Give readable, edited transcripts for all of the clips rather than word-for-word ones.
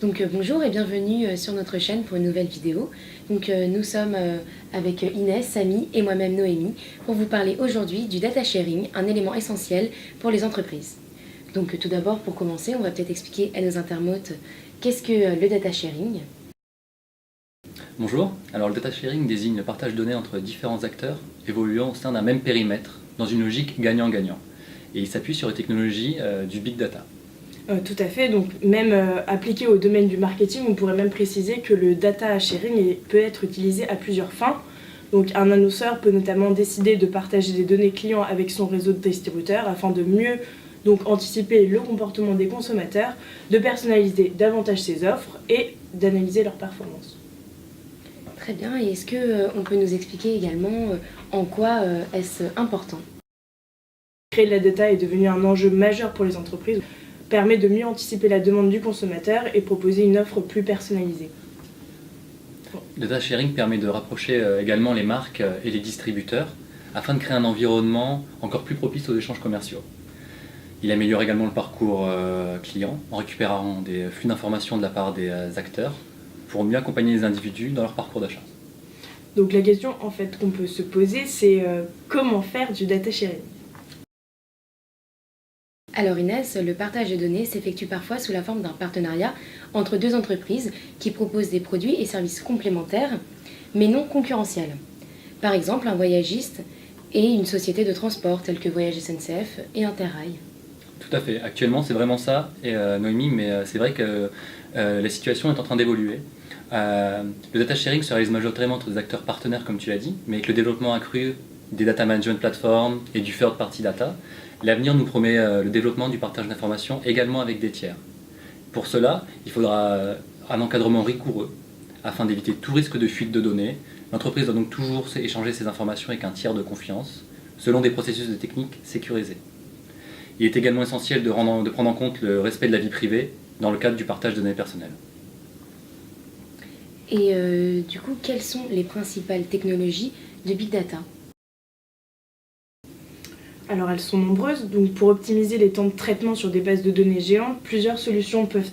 Bonjour et bienvenue sur notre chaîne pour une nouvelle vidéo. Nous sommes avec Inès, Samy et moi-même Noémie pour vous parler aujourd'hui du data sharing, un élément essentiel pour les entreprises. Tout d'abord, pour commencer, on va peut-être expliquer à nos internautes qu'est-ce que le data sharing. Bonjour, alors le data sharing désigne le partage de données entre différents acteurs évoluant au sein d'un même périmètre dans une logique gagnant-gagnant. Et il s'appuie sur les technologies du big data. Tout à fait, donc même appliqué au domaine du marketing, on pourrait même préciser que le data sharing peut être utilisé à plusieurs fins. Donc un annonceur peut notamment décider de partager des données clients avec son réseau de distributeurs afin de mieux anticiper le comportement des consommateurs, de personnaliser davantage ses offres et d'analyser leurs performances. Très bien, et est-ce qu'on peut nous expliquer également en quoi est-ce important? Créer de la data est devenu un enjeu majeur pour les entreprises, permet de mieux anticiper la demande du consommateur et proposer une offre plus personnalisée. Le data sharing permet de rapprocher également les marques et les distributeurs afin de créer un environnement encore plus propice aux échanges commerciaux. Il améliore également le parcours client en récupérant des flux d'informations de la part des acteurs pour mieux accompagner les individus dans leur parcours d'achat. Donc la question qu'on peut se poser, c'est comment faire du data sharing? Alors Inès, le partage de données s'effectue parfois sous la forme d'un partenariat entre deux entreprises qui proposent des produits et services complémentaires, mais non concurrentiels. Par exemple, un voyagiste et une société de transport telle que Voyage SNCF et Interrail. Tout à fait, actuellement c'est vraiment ça, et Noémie, mais c'est vrai que la situation est en train d'évoluer. Le data sharing se réalise majoritairement entre des acteurs partenaires comme tu l'as dit, mais avec le développement accru des data management platforms et du third party data, l'avenir nous promet le développement du partage d'informations également avec des tiers. Pour cela, il faudra un encadrement rigoureux afin d'éviter tout risque de fuite de données. L'entreprise doit donc toujours échanger ces informations avec un tiers de confiance, selon des processus de technique sécurisés. Il est également essentiel de prendre en compte le respect de la vie privée dans le cadre du partage de données personnelles. Et du coup, quelles sont les principales technologies de Big Data ? Alors elles sont nombreuses, donc pour optimiser les temps de traitement sur des bases de données géantes, plusieurs solutions peuvent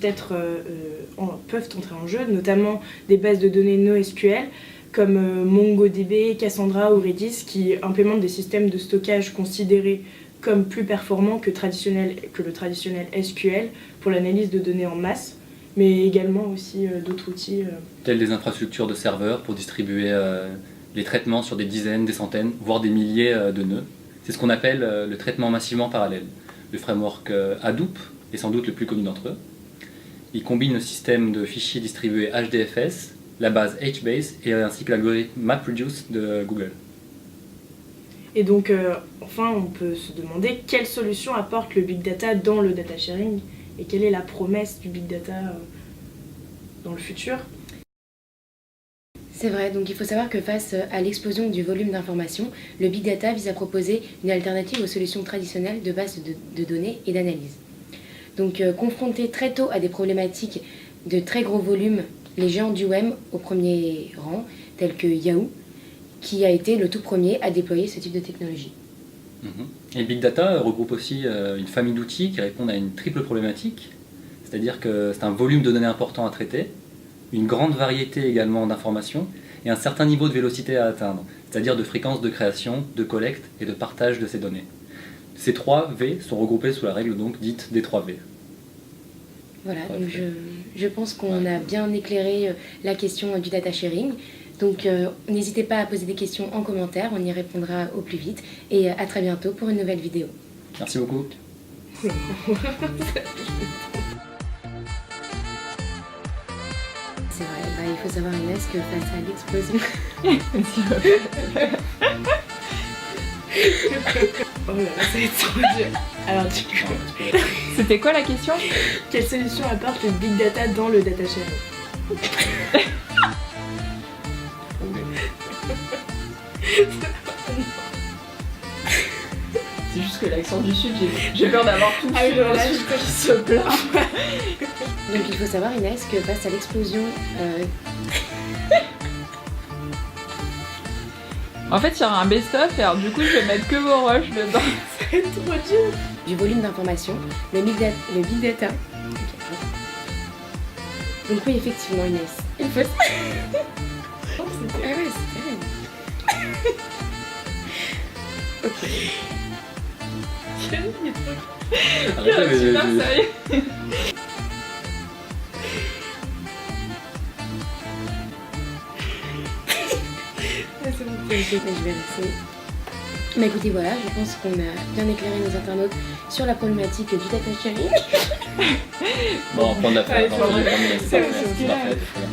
entrer en jeu, notamment des bases de données NoSQL comme MongoDB, Cassandra ou Redis qui implémentent des systèmes de stockage considérés comme plus performants que le traditionnel SQL pour l'analyse de données en masse, mais également aussi d'autres outils. Tels des infrastructures de serveurs pour distribuer les traitements sur des dizaines, des centaines, voire des milliers de nœuds. C'est ce qu'on appelle le traitement massivement parallèle. Le framework Hadoop est sans doute le plus connu d'entre eux. Il combine le système de fichiers distribués HDFS, la base HBase et ainsi que l'algorithme MapReduce de Google. Et donc, enfin, on peut se demander quelle solution apporte le Big Data dans le data sharing et quelle est la promesse du Big Data dans le futur. C'est vrai, donc il faut savoir que face à l'explosion du volume d'informations, le Big Data vise à proposer une alternative aux solutions traditionnelles de base de données et d'analyse. Confrontés très tôt à des problématiques de très gros volumes, les géants du web au premier rang, tels que Yahoo, qui a été le tout premier à déployer ce type de technologie. Et le Big Data regroupe aussi une famille d'outils qui répondent à une triple problématique, c'est-à-dire que c'est un volume de données important à traiter, une grande variété également d'informations et un certain niveau de vélocité à atteindre, c'est-à-dire de fréquence de création, de collecte et de partage de ces données. Ces 3 V sont regroupés sous la règle donc dite des 3 V. Voilà, donc je pense qu'on a bien éclairé la question du data sharing. N'hésitez pas à poser des questions en commentaire, on y répondra au plus vite. Et à très bientôt pour une nouvelle vidéo. Merci beaucoup. C'est vrai, il faut savoir Inès que face à l'explosion... Oh là là, ça va être trop dur. Alors du coup, c'était quoi la question? Quelle solution apporte le Big Data dans le data sharing? C'est juste que l'accent du sud, j'ai peur d'avoir tout qui se plaint. Donc il faut savoir Inès que face à l'explosion En fait il y aura un best-of et alors du coup je vais mettre que vos rushs dedans. Ça va être trop dur. Du volume d'informations, le Big Data Donc oui, effectivement, Inès. Il faut... Oh, c'était- Ah ouais, c'est terrible. Ok. Il est trop- Arrête, mais Super je- sérieux. Ah, c'est bon. Ok, je vais rester. Mais écoutez, voilà, je pense qu'on a bien éclairé nos internautes sur la problématique du data sharing. Bon, on prend de la fin. Ouais, Non, c'est j'ai vrai. pas mis la- C'est vrai, c'est c'est parfait, c'est très bien.